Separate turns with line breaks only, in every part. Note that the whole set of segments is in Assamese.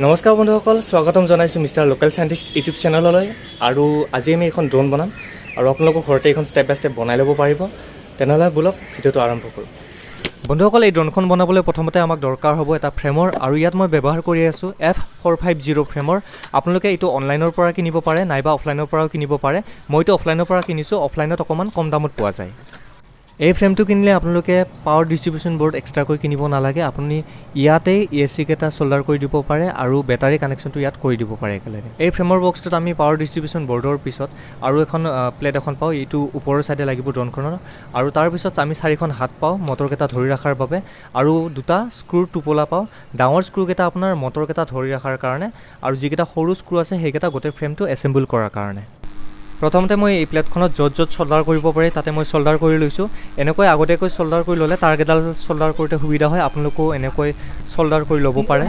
নমস্কাৰ বন্ধুসকল, স্বাগতম জনাইছোঁ মিষ্টাৰ লোকেল সায়েন্টিষ্ট ইউটিউব চেনেললৈ। আৰু আজি আমি এখন ড্ৰোন বনাম আৰু আপোনালোকক ঘৰতে এখন ষ্টেপ বাই ষ্টেপ বনাই ল'ব পাৰিব। তেনেহ'লে বলক ভিডিঅ'টো আৰম্ভ কৰোঁ। বন্ধুসকল, এই ড্ৰোনখন বনাবলৈ প্ৰথমতে আমাক দৰকাৰ হ'ব এটা ফ্ৰেমৰ, আৰু ইয়াত মই ব্যৱহাৰ কৰি আছোঁ F450 ফ্ৰেমৰ। আপোনালোকে এইটো অনলাইনৰ পৰা কিনিব পাৰে নাইবা অফলাইনৰ পৰাও কিনিব পাৰে। মইতো অফলাইনৰ পৰা কিনিছোঁ, অফলাইনত অকণমান কম দামত পোৱা যায়। এই ফ্ৰেমটো কিনিলে আপোনালোকে পাৱাৰ ডিষ্ট্ৰিবিউশ্যন বৰ্ড এক্সট্ৰাকৈ কিনিব নালাগে। আপুনি ইয়াতেই AC কেইটা চল্ডাৰ কৰি দিব পাৰে আৰু বেটাৰী কানেকশ্যনটো ইয়াত কৰি দিব পাৰে একেলগে। এই ফ্ৰেমৰ বক্সটোত আমি পাৱাৰ ডিষ্ট্ৰিবিউশ্যন বৰ্ডৰ পিছত আৰু এখন প্লেট এখন পাওঁ, এইটো ওপৰৰ ছাইডে লাগিব ড্ৰোনখনৰ, আৰু তাৰপিছত আমি 4খন হাত পাওঁ মটৰকেইটা ধৰি ৰখাৰ বাবে, আৰু 2টা স্ক্ৰুৰ টোপোলা পাওঁ। ডাঙৰ স্ক্ৰুকেইটা আপোনাৰ মটৰকেইটা ধৰি ৰখাৰ কাৰণে, আৰু যিকেইটা সৰু স্ক্ৰু আছে সেইকেইটা গোটেই ফ্ৰেমটো এছেম্বল কৰাৰ কাৰণে। প্ৰথমতে মই এই প্লেটখনত য'ত চল্ডাৰ কৰিব পাৰি তাতে মই চল্ডাৰ কৰি লৈছোঁ। এনেকৈ আগতীয়াকৈ চল্ডাৰ কৰি ল'লে তাৰকেইডাল চল্ডাৰ কৰোঁতে সুবিধা হয়। আপোনালোকেও এনেকৈ চল্ডাৰ কৰি ল'ব পাৰে।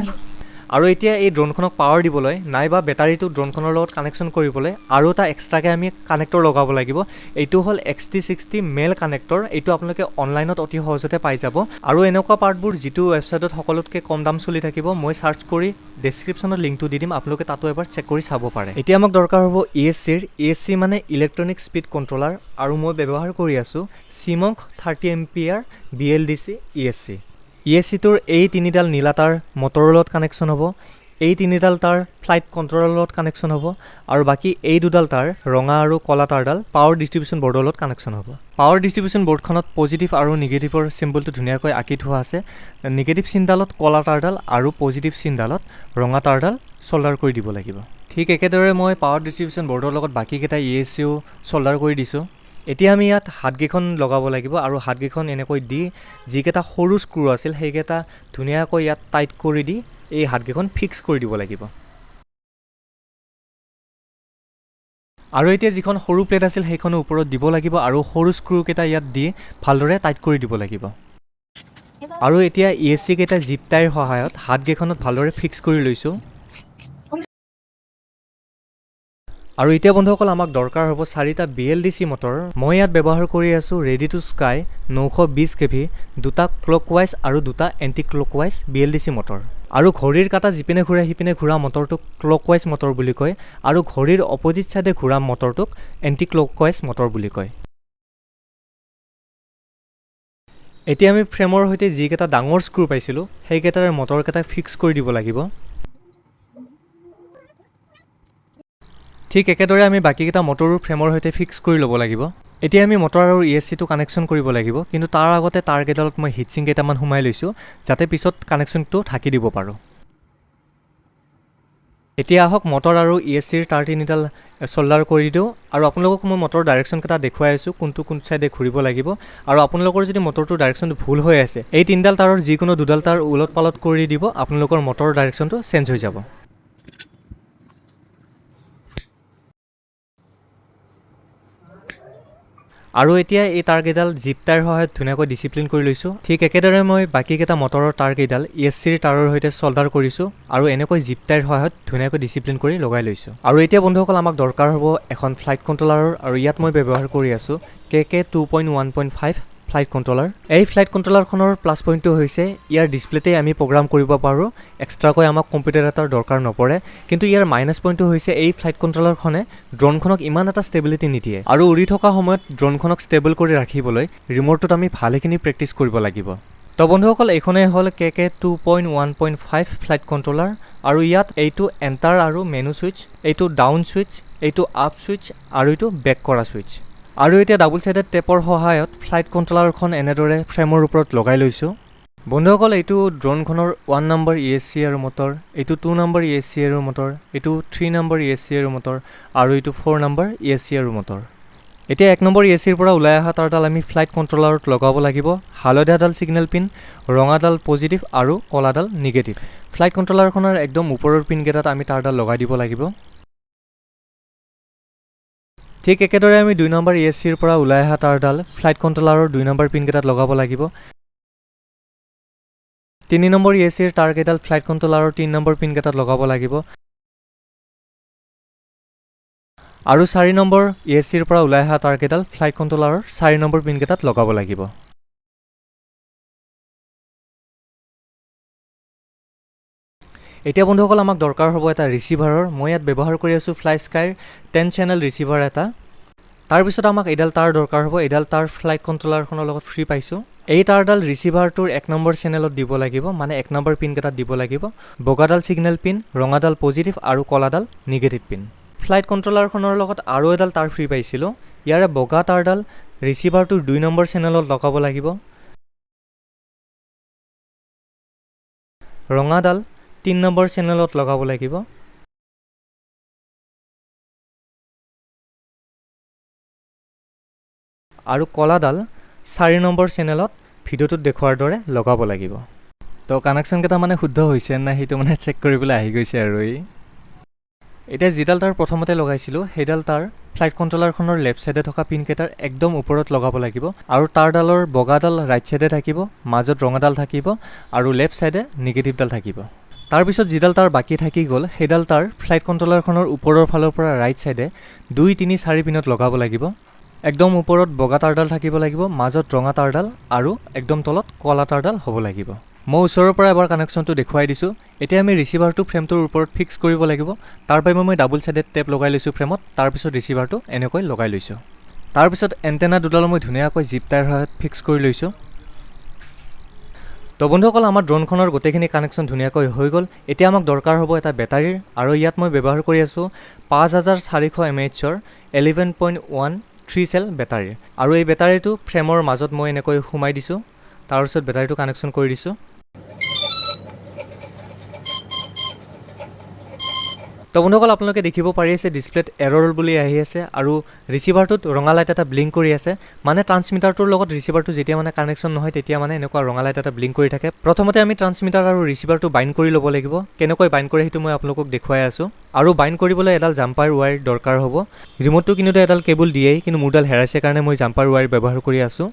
আৰু এতিয়া এই ড্ৰোনখনক পাৱাৰ দিবলৈ নাইবা বেটাৰীটো ড্ৰোনখনৰ লগত কানেকশ্যন কৰিবলৈ আৰু এটা এক্সট্ৰাকৈ আমি কানেক্টৰ লগাব লাগিব। এইটো হ'ল XT60 মেল কানেক্টৰ। এইটো আপোনালোকে অনলাইনত অতি সহজতে পাই যাব। আৰু এনেকুৱা পাৰ্টবোৰ যিটো ৱেবছাইটত সকলোতকৈ কম দাম চলি থাকিব, মই চাৰ্চ কৰি ডেছক্ৰিপশ্যনত লিংকটো দি দিম, আপোনালোকে তাতো এবাৰ চেক কৰি চাব পাৰে। এতিয়া আমাক দৰকাৰ হ'ব ESC মানে ইলেক্ট্ৰনিক স্পীড কণ্ট্ৰলাৰ, আৰু মই ব্যৱহাৰ কৰি আছোঁ CMOS 30 এম্পিয়াৰ BLDC ESC। ESCটোৰ এই 3ডাল নীলা তাঁৰ মটৰৰ লগত কানেকশ্যন হ'ব, এই 3ডাল তাঁৰ ফ্লাইট কণ্ট্ৰলৰ লগত কানেকশ্যন হ'ব, আৰু বাকী এই 2ডাল তাঁৰ ৰঙা আৰু ক'লা তাঁৰডাল পাৱাৰ ডিষ্ট্ৰিবিউশ্যন বৰ্ডৰ লগত কানেকশ্যন হ'ব। পাৱাৰ ডিষ্ট্ৰিবিউশ্যন বৰ্ডখনত পজিটিভ আৰু নিগেটিভৰ চিম্বলটো ধুনীয়াকৈ আঁকি থোৱা আছে। নিগেটিভ চিনডালত ক'লা তাঁৰডাল আৰু পজিটিভ চিনডালত ৰঙা তাঁৰডাল চল্ডাৰ কৰি দিব লাগিব। ঠিক একেদৰে মই পাৱাৰ ডিষ্ট্ৰিবিউশ্যন বৰ্ডৰ লগত বাকীকেইটা ESCও চল্ডাৰ কৰি দিছোঁ। এতিয়া আমি ইয়াত হাতকেইখন লগাব লাগিব, আৰু হাতকেইখন এনেকৈ দি যিকেইটা সৰু স্ক্ৰু আছিল সেইকেইটা ধুনীয়াকৈ ইয়াত টাইট কৰি দি এই হাতকেইখন ফিক্স কৰি দিব লাগিব। আৰু এতিয়া যিখন সৰু প্লেট আছিল সেইখনো ওপৰত দিব লাগিব, আৰু সৰু স্ক্ৰুকেইটা ইয়াত দি ভালদৰে টাইট কৰি দিব লাগিব। আৰু এতিয়া ESC কেইটা জিপ টাইৰ সহায়ত হাতকেইখনত ভালদৰে ফিক্স কৰি লৈছোঁ। আৰু এতিয়া বন্ধুসকল, আমাক দৰকাৰ হ'ব 4টা BLDC মটৰ। মই ইয়াত ব্যৱহাৰ কৰি আছোঁ ৰেডি টু স্কাই 920 kV, 2টা ক্লকৱাইজ আৰু 2টা এণ্টি ক্লকৱাইজ BLDC মটৰ। আৰু ঘড়ীৰ কাঁটা যিপিনে ঘূৰে সিপিনে ঘূৰা মটৰটোক ক্লকৱাইজ মটৰ বুলি কয়, আৰু ঘড়ীৰ অপজিট ছাইডে ঘূৰা মটৰটোক এণ্টি ক্লকৱাইজ মটৰ বুলি কয়। এতিয়া আমি ফ্ৰেমৰ সৈতে যিকেইটা ডাঙৰ স্ক্ৰু পাইছিলোঁ সেইকেইটাৰে মটৰকেইটা ফিক্স কৰি দিব লাগিব। ঠিক একেদৰে আমি বাকীকেইটা মটৰো ফ্ৰেমৰ সৈতে ফিক্স কৰি ল'ব লাগিব। এতিয়া আমি মটৰ আৰু ESCটো কানেকশ্যন কৰিব লাগিব, কিন্তু তাৰ আগতে তাৰকেইডালত মই হিটচিং কেইটামান সোমাই লৈছোঁ যাতে পিছত কানেকশ্যনটো ঢাকি দিব পাৰোঁ। এতিয়া আহক মটৰ আৰু ESCৰ তাঁৰ 3ডাল চল্ডাৰ কৰি দিওঁ, আৰু আপোনালোকক মই মটৰৰ ডাইৰেকশ্যনকেইটা দেখুৱাই আছোঁ কোনটো কোন চাইডে ঘূৰিব লাগিব। আৰু আপোনালোকৰ যদি মটৰটোৰ ডাইৰেকশ্যনটো ভুল হৈ আছে, এই 3ডাল তাঁৰৰ যিকোনো 2ডাল তাঁৰ ওলট পালট কৰি দিব, আপোনালোকৰ মটৰৰ ডাইৰেকশ্যনটো চেঞ্জ হৈ যাব। আৰু এতিয়া এই তাঁৰকেইডাল জিপ টাইৰ সহায়ত ধুনীয়াকৈ ডিচিপ্লিন কৰি লৈছোঁ। ঠিক একেদৰে মই বাকীকেইটা মটৰৰ তাঁৰকেইডাল ESCৰ তাঁৰৰ সৈতে চল্ডাৰ কৰিছোঁ, আৰু এনেকৈ জিপ টাইৰ সহায়ত ধুনীয়াকৈ ডিচিপ্লিন কৰি লগাই লৈছোঁ। আৰু এতিয়া বন্ধুসকল, আমাক দৰকাৰ হ'ব এখন ফ্লাইট কণ্ট্ৰলাৰৰ, আৰু ইয়াত মই ব্যৱহাৰ কৰি আছোঁ KK2.1.5 ফ্লাইট কণ্ট্ৰলাৰ। এই ফ্লাইট কণ্ট্ৰলাৰখনৰ প্লাছ পইণ্টটো হৈছে ইয়াৰ ডিছপ্লেতেই আমি প্ৰগ্ৰাম কৰিব পাৰোঁ, এক্সট্ৰাকৈ আমাক কম্পিউটাৰ এটাৰ দৰকাৰ নপৰে। কিন্তু ইয়াৰ মাইনাছ পইণ্টটো হৈছে এই ফ্লাইট কণ্ট্ৰলাৰখনে ড্ৰোনখনক ইমান এটা ষ্টেবিলিটি নিদিয়ে, আৰু উৰি থকা সময়ত ড্ৰোনখনক ষ্টেবল কৰি ৰাখিবলৈ ৰিম'টটোত আমি ভালেখিনি প্ৰেক্টিচ কৰিব লাগিব। তো বন্ধুসকল, এইখনেই হ'ল KK2.1.5 ফ্লাইট কণ্ট্ৰলাৰ, আৰু ইয়াত এইটো এণ্টাৰ আৰু মেনু ছুইচ, এইটো ডাউন ছুইচ, এইটো আপ ছুইচ, আৰু এইটো বেক কৰা ছুইচ। আৰু এতিয়া ডাবুল ছাইডেড টেপৰ সহায়ত ফ্লাইট কণ্ট্ৰলাৰখন এনেদৰে ফ্ৰেমৰ ওপৰত লগাই লৈছোঁ। বন্ধুসকল, এইটো ড্ৰোনখনৰ 1 নম্বৰ ESC আৰু মটৰ, এইটো 2 নম্বৰ ESC আৰু মটৰ, এইটো 3 নম্বৰ ESC আৰু মটৰ, আৰু এইটো 4 নম্বৰ ESC আৰু মটৰ। এতিয়া 1 নম্বৰ ESCৰ পৰা ওলাই অহা তাঁৰডাল আমি ফ্লাইট কণ্ট্ৰলাৰত লগাব লাগিব। হালধীয়াডাল ছিগনেল পিন, ৰঙাডাল পজিটিভ আৰু ক'লাডাল নিগেটিভ। ফ্লাইট কণ্ট্ৰলাৰখনৰ একদম ওপৰৰ পিনকেইটাত আমি তাঁৰডাল লগাই দিব লাগিব। ঠিক একেদৰে আমি 2 নম্বৰ ESCৰ পৰা ওলাই অহা তাঁৰডাল ফ্লাইট কণ্ট্ৰলাৰৰ 2 নম্বৰ পিনকেইটাত লগাব লাগিব। 3 নম্বৰ ESCৰ তাঁৰকেইডাল ফ্লাইট কণ্ট্ৰলাৰৰ 3 নম্বৰ পিনকেইটাত লগাব লাগিব। আৰু 4 নম্বৰ ESCৰ পৰা ওলাই অহা তাঁৰকেইডাল ফ্লাইট কণ্ট্ৰলাৰৰ 4 নম্বৰ পিনকেইটাত লগাব লাগিব। এতিয়া বন্ধুসকল আমাক দৰকাৰ হ'ব এটা ৰিচিভাৰৰ। মই ইয়াত ব্যৱহাৰ কৰি আছোঁ ফ্লাই স্কাইৰ 10 চেনেল ৰিচিভাৰ এটা। তাৰপিছত আমাক এইডাল তাঁৰ দৰকাৰ হ'ব। এইডাল তাঁৰ ফ্লাইট কণ্ট্ৰলাৰখনৰ লগত ফ্ৰী পাইছোঁ। এই তাঁৰডাল ৰিচিভাৰটোৰ 1 নম্বৰ চেনেলত দিব লাগিব, মানে 1 নম্বৰ পিনকেইটাত দিব লাগিব। বগাডাল ছিগনেল পিন, ৰঙাডাল পজিটিভ আৰু কলাডাল নিগেটিভ পিন। ফ্লাইট কণ্ট্ৰলাৰখনৰ লগত আৰু এডাল তাঁৰ ফ্ৰী পাইছিলোঁ। ইয়াৰে বগা তাঁৰডাল ৰিচিভাৰটোৰ 2 নম্বৰ চেনেলত লগাব লাগিব। ৰঙাডাল 3 নম্বৰ চেনেলত লগাব লাগিব। আৰু কলাডাল 4 নম্বৰ চেনেলত ভিডিঅ'টোত দেখুৱাৰ দৰে লগাব লাগিব। তো কানেকশ্যনকেইটা মানে শুদ্ধ হৈছে নাই সেইটো মানে চেক কৰিবলৈ আহি গৈছে আৰু এতিয়া যিডাল তাঁৰ প্ৰথমতে লগাইছিলোঁ সেইডাল তাঁৰ ফ্লাইট কণ্ট্ৰলাৰখনৰ লেফ্ট ছাইডে থকা পিনকেইটাৰ একদম ওপৰত লগাব লাগিব। আৰু তাঁৰডালৰ বগাডাল ৰাইট ছাইডে থাকিব, মাজত ৰঙাডাল থাকিব আৰু লেফ্ট ছাইডে নিগেটিভডাল থাকিব। তাৰপিছত যিডাল তাঁৰ বাকী থাকি গ'ল সেইডাল তাঁৰ ফ্লাইট কণ্ট্ৰলাৰখনৰ ওপৰৰ ফালৰ পৰা ৰাইট ছাইডে 2, 3, 4 পিনত লগাব লাগিব। একদম ওপৰত বগা তাঁৰডাল থাকিব লাগিব, মাজত ৰঙা তাঁৰডাল আৰু একদম তলত কলা তাঁৰডাল হ'ব লাগিব। মই ওচৰৰ পৰা এবাৰ কানেকশ্যনটো দেখুৱাই দিছোঁ। এতিয়া আমি ৰিচিভাৰটো ফ্ৰেমটোৰ ওপৰত ফিক্স কৰিব লাগিব। তাৰ বাবে মই ডাবল ছাইডেড টেপ লগাই লৈছোঁ ফ্ৰেমত। তাৰপিছত ৰিচিভাৰটো এনেকৈ লগাই লৈছোঁ। তাৰপিছত এণ্টেনা দুডাল মই ধুনীয়াকৈ জিপ টায়াৰ সহায়ত ফিক্স কৰি লৈছোঁ। তো বন্ধুসকল আমাৰ ড্ৰোনখনৰ গোটেইখিনি কানেকশ্যন ধুনীয়াকৈ হৈ গ'ল। এতিয়া আমাক দৰকাৰ হ'ব এটা বেটাৰীৰ, আৰু ইয়াত মই ব্যৱহাৰ কৰি আছোঁ 5400 mAhৰ 11.1 চেল বেটাৰী। আৰু এই বেটাৰীটো ফ্ৰেমৰ মাজত মই এনেকৈ সোমাই দিছোঁ। তাৰপিছত বেটাৰীটো কানেকশ্যন কৰি দিছোঁ। তো বন্ধুসকল আপোনালোকে দেখিব পাৰি আছে ডিছপ্লেত এৰৰ বুলি আহি আছে আৰু ৰিচিভাৰটোত ৰঙা লাইট এটা ব্লিংক কৰি আছে। মানে ট্ৰান্সমিটাৰটোৰ লগত ৰিচিভাৰটো যেতিয়া মানে কানেকশ্যন নহয় তেতিয়া মানে এনেকুৱা ৰঙা লাইট এটা ব্লিংক কৰি থাকে। প্ৰথমতে আমি ট্ৰান্সমিটাৰ আৰু ৰিচিভাৰটো বাইণ্ড কৰি ল'ব লাগিব। কেনেকৈ বাইণ্ড কৰে সেইটো মই আপোনালোকক দেখুৱাই আছোঁ। আৰু বাইণ্ড কৰিবলৈ এডাল জাম্পাৰ ৱায়াৰ দৰকাৰ হ'ব। ৰিম'টটো কিনোতে এডাল কেবল দিয়েই, কিন্তু মোৰডাল হেৰাইছে কাৰণে মই জাম্পাৰ ৱায়াৰ ব্যৱহাৰ কৰি আছোঁ।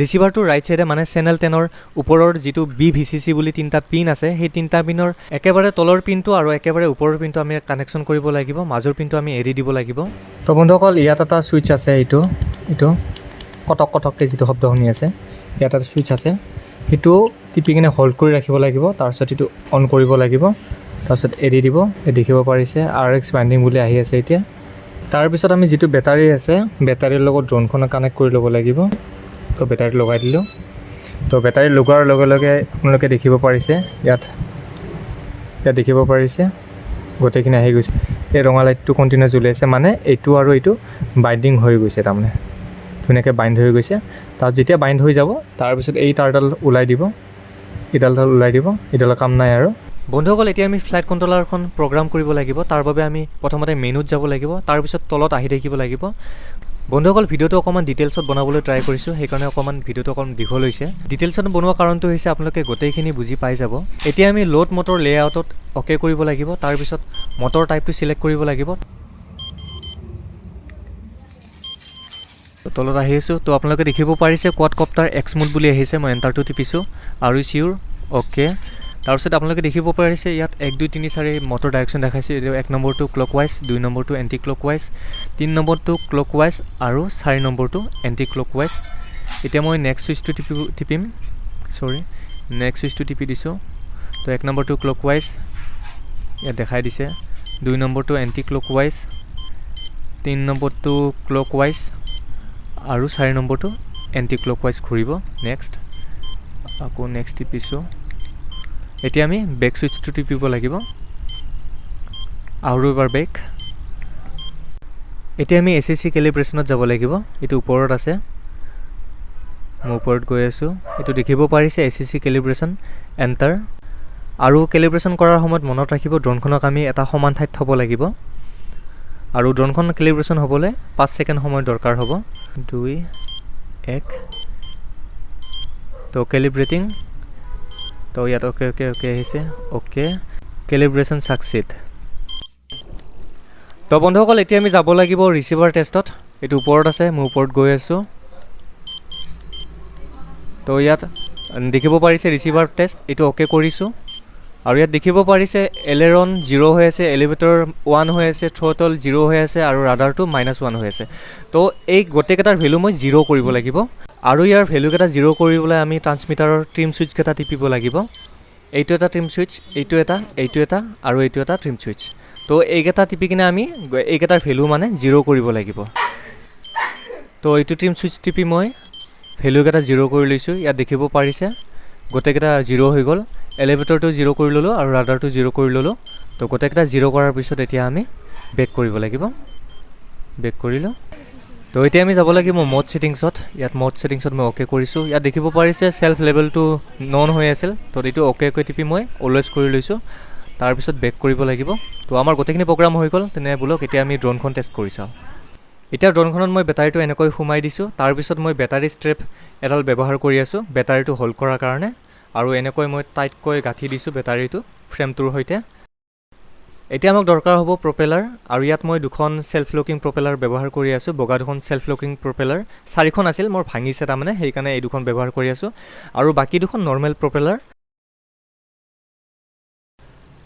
ৰিচিভাৰটোৰ ৰাইট ছাইডে মানে চেনেল 10ৰ ওপৰৰ যিটো BVCC বুলি 3টা পিন আছে, সেই 3টা পিনৰ একেবাৰে তলৰ পিনটো আৰু একেবাৰে ওপৰৰ পিনটো আমি কানেকশ্যন কৰিব লাগিব। মাজৰ পিনটো আমি এৰি দিব লাগিব। তো বন্ধুসকল ইয়াত এটা ছুইচ আছে, এইটো কটক কটককৈ যিটো শব্দ শুনি আছে, ইয়াত এটা ছুইচ আছে। সেইটো টিপি কিনে হোল্ড কৰি ৰাখিব লাগিব। তাৰপিছত এইটো অন কৰিব লাগিব, তাৰপিছত এৰি দিব। এই দেখিব পাৰিছে RX বাইণ্ডিং বুলি আহি আছে এতিয়া। তাৰপিছত আমি যিটো বেটাৰী আছে, বেটাৰীৰ লগত ড্ৰোনখনক কানেক্ট কৰি ল'ব লাগিব। তো বেটাৰীটো লগাই দিলোঁ। তো বেটাৰী লগোৱাৰ লগে লগে আপোনালোকে দেখিব পাৰিছে ইয়াত দেখিব পাৰিছে গোটেইখিনি আহি গৈছে। এই ৰঙা লাইটটো কণ্টিনিউ জ্বলি আছে, মানে এইটো আৰু এইটো বাইণ্ডিং হৈ গৈছে, তাৰমানে ধুনীয়াকৈ বাইণ্ড হৈ গৈছে। তাত যেতিয়া বাইণ্ড হৈ যাব তাৰপিছত এই তাঁৰডাল ওলাই দিব, এইডাল ওলাই দিব। এইডালৰ কাম নাই আৰু। বন্ধুসকল এতিয়া আমি ফ্লাইট কণ্ট্ৰলাৰখন প্ৰগ্ৰাম কৰিব লাগিব। তাৰ বাবে আমি প্ৰথমতে মেনুত যাব লাগিব, তাৰপিছত তলত আহি থাকিব লাগিব। বন্ধুসকল ভিডিঅ'টো অকণমান ডিটেইলছত বনাবলৈ ট্ৰাই কৰিছোঁ, সেইকাৰণে অকণমান ভিডিঅ'টো অকণমান দীঘল হৈছে। ডিটেইলছত বনোৱা কাৰণটো হৈছে আপোনালোকে গোটেইখিনি বুজি পাই যাব। এতিয়া আমি লোড মটৰ লেআউটত অ'কে কৰিব লাগিব। তাৰপিছত মটৰ টাইপটো চিলেক্ট কৰিব লাগিব। তলত আহি আছোঁ। তো আপোনালোকে দেখিব পাৰিছে কোৱাডকপ্টাৰ এক্স মোড বুলি আহিছে। মই এণ্টাৰটো টিপিছোঁ আৰু চিউৰ অ'কে। তাৰপিছত আপোনালোকে দেখিব পাৰিছে ইয়াত 1, 2, 3, 4 মটৰ ডাইৰেকশ্যন দেখাইছে। 1 নম্বৰটো ক্লকৱাইজ, 2 নম্বৰটো এণ্টি ক্লকৱাইজ, 3 নম্বৰটো ক্লকৱাইজ আৰু 4 নম্বৰটো এণ্টি ক্লকৱাইজ। এতিয়া মই নেক্সট ছুইচটো টিপিম। নেক্সট ছুইচটো টিপি দিছোঁ। তো 1 নম্বৰটো ক্লকৱাইজ ইয়াত দেখাই দিছে, 2 নম্বৰটো এণ্টি ক্লকৱাইজ, 3 নম্বৰটো ক্লকৱাইজ আৰু 4 নম্বৰটো এণ্টি ক্লকৱাইজ ঘূৰিব। নেক্সট আকৌ নেক্সট টিপিছোঁ। এতিয়া আমি বেক ছুইচটো টিপিব লাগিব, আৰু এবাৰ বেক। এতিয়া আমি ACC কেলিব্ৰেশ্যনত যাব লাগিব। এইটো ওপৰত আছে, মই ওপৰত গৈ আছোঁ। এইটো দেখিব পাৰিছে ACC কেলিব্ৰেশ্যন, এণ্টাৰ। আৰু কেলিব্ৰেশ্যন কৰাৰ সময়ত মনত ৰাখিব ড্ৰোনখনক আমি এটা সমান ঠাইত থ'ব লাগিব। আৰু ড্ৰোনখন কেলিব্ৰেশ্যন হ'বলৈ 5 ছেকেণ্ড সময় দৰকাৰ হ'ব। 2, 1। তো কেলিব্ৰেটিং। তো ইয়াত অ'কে অ'কে অ'কে আহিছে, অ'কে। কেলিব্ৰেশ্যন ছাকচিড। তো বন্ধুসকল এতিয়া আমি যাব লাগিব ৰিচিভাৰ টেষ্টত। এইটো ওপৰত আছে, মই ওপৰত গৈ আছোঁ। তো ইয়াত দেখিব পাৰিছে ৰিচিভাৰ টেষ্ট, এইটো অ'কে কৰিছোঁ। আৰু ইয়াত দেখিব পাৰিছে এলেৰন 0 হৈ আছে, এলিভেটৰ 1 হৈ আছে, থ্ৰটল 0 হৈ আছে আৰু ৰাডাৰটো -1 হৈ আছে। তো এই গোটেইকেইটাৰ ভেলু মই 0 কৰিব লাগিব। আৰু ইয়াৰ ভেলুকেইটা 0 কৰিবলৈ আমি ট্ৰান্সমিটাৰৰ ট্ৰিম ছুইচকেইটা টিপিব লাগিব। এইটো এটা ট্ৰিম ছুইচ, এইটো এটা আৰু এইটো এটা ট্ৰিম ছুইচ। তো এইকেইটা টিপি কিনে আমি এইকেইটাৰ ভেলু মানে 0 কৰিব লাগিব। তো এইটো ট্ৰিম ছুইচ টিপি মই ভেলুকেইটা 0 কৰি লৈছোঁ। ইয়াত দেখিব পাৰিছে গোটেইকেইটা 0 হৈ গ'ল। এলিভেটৰটো 0 কৰি ল'লোঁ আৰু ৰাডাৰটো 0 কৰি ল'লোঁ। তো গোটেইকেইটা 0 কৰাৰ পিছত এতিয়া আমি বেক কৰিব লাগিব। বেক কৰিলোঁ। তো এতিয়া আমি যাব লাগিব মড ছেটিংছত। ইয়াত মড ছেটিংছত মই অ'কে কৰিছোঁ। ইয়াত দেখিব পাৰিছে ছেল্ফ লেভেলটো নন হৈ আছিল। তো এইটো অ'কে টিপি মই অলৱেজ কৰি লৈছোঁ। তাৰপিছত বেক কৰিব লাগিব। তো আমাৰ গোটেইখিনি প্ৰগ্ৰাম হৈ গ'ল। তেনে বোলক এতিয়া আমি ড্ৰোনখন টেষ্ট কৰি চাওঁ। এতিয়া ড্ৰোনখনত মই বেটাৰীটো এনেকৈ সোমাই দিছোঁ। তাৰপিছত মই বেটাৰী ষ্ট্ৰেপ এডাল ব্যৱহাৰ কৰি আছোঁ বেটাৰীটো হোল্ড কৰাৰ কাৰণে। আৰু এনেকৈ মই টাইটকৈ গাঁঠি দিছোঁ বেটাৰীটো ফ্ৰেমটোৰ সৈতে। এতিয়া আমাক দৰকাৰ হ'ব প্ৰপেলাৰ, আৰু ইয়াত মই দুখন ছেল্ফ লকিং প্ৰপেলাৰ ব্যৱহাৰ কৰি আছোঁ। বগা দুখন ছেল্ফ লকিং প্ৰপেলাৰ 4খন আছিল, মোৰ ভাঙিছে তাৰমানে, সেইকাৰণে এই দুখন ব্যৱহাৰ কৰি আছোঁ। আৰু বাকী দুখন নৰ্মেল প্ৰপেলাৰ।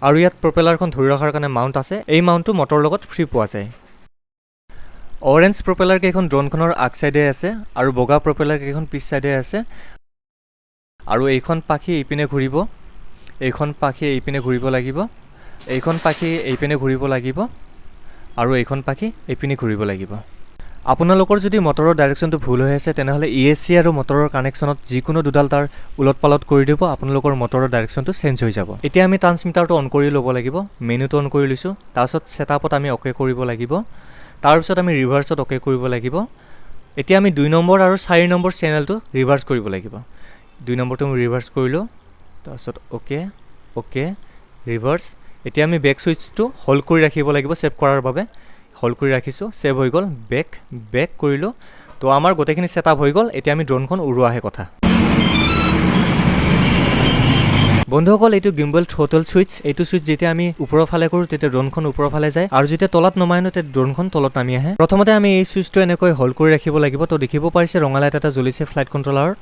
আৰু ইয়াত প্ৰপেলাৰখন ধৰি ৰখাৰ কাৰণে মাউণ্ট আছে। এই মাউণ্টটো মটৰ লগত ফ্ৰী পোৱা যায়। অৰেঞ্জ প্ৰপেলাৰ কেইখন ড্ৰোনখনৰ আগ চাইডে আছে আৰু বগা প্ৰপেলাৰ কেইখন পিছ চাইডে আছে। আৰু এইখন পাখি এইপিনে ঘূৰিব, এইখন পাখি এইপিনে ঘূৰিব লাগিব, এইখন পাখি এইপিনে ঘূৰিব লাগিব, আৰু এইখন পাখি এইপিনে ঘূৰিব লাগিব। আপোনালোকৰ যদি মটৰৰ ডাইৰেকশ্যনটো ভুল হৈ আছে তেনেহ'লে ESC আৰু মটৰৰ কানেকশ্যনত যিকোনো দুডাল তাৰ উলট পালট কৰি দিব, আপোনালোকৰ মটৰৰ ডাইৰেকশ্যনটো চেঞ্জ হৈ যাব। এতিয়া আমি ট্ৰান্সমিটাৰটো অন কৰি ল'ব লাগিব। মেনুটো অন কৰি লৈছোঁ। তাৰপিছত ছেটআপত আমি অ'কে কৰিব লাগিব। তাৰপিছত আমি ৰিভাৰ্ছত অ'কে কৰিব লাগিব। এতিয়া আমি 2 নম্বৰ আৰু 4 নম্বৰ চেনেলটো ৰিভাৰ্ছ কৰিব লাগিব। 2 নম্বৰটো আমি ৰিভাৰ্ছ কৰিলোঁ। তাৰপিছত অ'কে ৰিভাৰ্ছ। এতিয়া আমি বেক ছুইচটো হোল্ড কৰি ৰাখিব লাগিব ছেভ কৰাৰ বাবে। হোল্ড কৰি ৰাখিছোঁ, ছেভ হৈ গ'ল। বেক কৰিলোঁ। তো আমাৰ গোটেইখিনি ছেটআপ হৈ গ'ল। এতিয়া আমি ড্ৰোনখন উৰুৱাহে কথা। বন্ধুসকল, এইটো গিম্বল থ্ৰটল ছুইচ। এইটো ছুইচ যেতিয়া আমি ওপৰৰ ফালে কৰোঁ তেতিয়া ড্ৰোনখন ওপৰৰ ফালে যায়, আৰু যেতিয়া তলত নমাই আনো তেতিয়া ড্ৰোনখন তলত নামি আহে। প্ৰথমতে আমি এই ছুইচটো এনেকৈ হোল্ড কৰি ৰাখিব লাগিব। তো দেখিব পাৰিছে ৰঙা লাইট এটা জ্বলিছে ফ্লাইট কণ্ট্ৰলাৰত,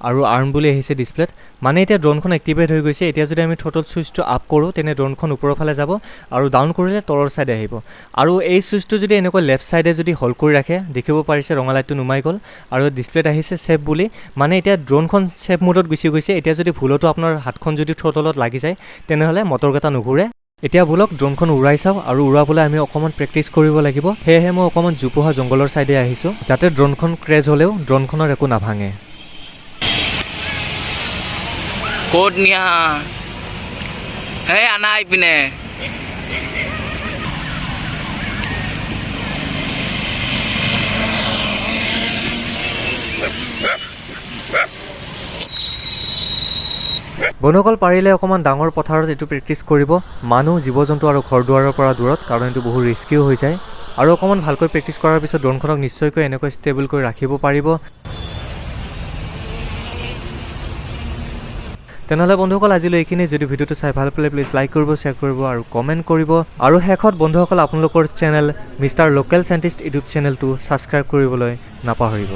আৰু আৰ্ম বুলি আহিছে ডিছপ্লেত। মানে এতিয়া ড্ৰোনখন এক্টিভেট হৈ গৈছে। এতিয়া যদি আমি থ্ৰটল ছুইচটো আপ কৰোঁ তেনে ড্ৰোনখন ওপৰৰ ফালে যাব, আৰু ডাউন কৰিলে তলৰ ছাইডে আহিব। আৰু এই ছুইচটো যদি এনেকৈ লেফ্ট ছাইডে যদি হোল্ড কৰি ৰাখে, দেখিব পাৰিছে ৰঙা লাইটটো নুমাই গ'ল, আৰু ডিছপ্লেত আহিছে ছেভ বুলি। মানে এতিয়া ড্ৰোনখন ছেভ মোডত গুচি গৈছে। এতিয়া যদি ভুলতো আপোনাৰ হাতখন যদি থ্ৰটলত লাগি যায় তেনেহ'লে মটৰকেইটা নুঘূৰে। এতিয়া বোলক ড্ৰোনখন উৰাই চাওঁ, আৰু উৰাবলৈ আমি অকণমান প্ৰেক্টিচ কৰিব লাগিব। সেয়েহে মই অকণমান জোপোহা জংঘলৰ ছাইডে আহিছোঁ, যাতে ড্ৰোনখন ক্ৰেছ হ'লেও ড্ৰোনখনৰ একো নাভাঙে।
ক'ত নিয়া হে আনা এইপিনে।
বন্ধুসকল, পাৰিলে অকণমান ডাঙৰ পথাৰত এইটো প্ৰেক্টিচ কৰিব, মানুহ, জীৱ জন্তু আৰু ঘৰ দুৱাৰৰ পৰা দূৰত, কাৰণ এইটো বহুত ৰিস্কিও হৈ যায়। আৰু অকণমান ভালকৈ প্ৰেক্টিচ কৰাৰ পিছত ড্ৰোনখনক নিশ্চয়কৈ এনেকৈ ষ্টেবল কৰি ৰাখিব পাৰিব। তেনেহ'লে বন্ধুসকল, আজিলৈ এইখিনি। যদি ভিডিঅ'টো চাই ভাল পালে প্লিজ লাইক কৰিব, শ্বেয়াৰ কৰিব আৰু কমেণ্ট কৰিব। আৰু শেষত বন্ধুসকল, আপোনালোকৰ channel mister local scientist YouTube চেনেলটো ছাবস্ক্ৰাইব কৰিবলৈ নাপাহৰিব।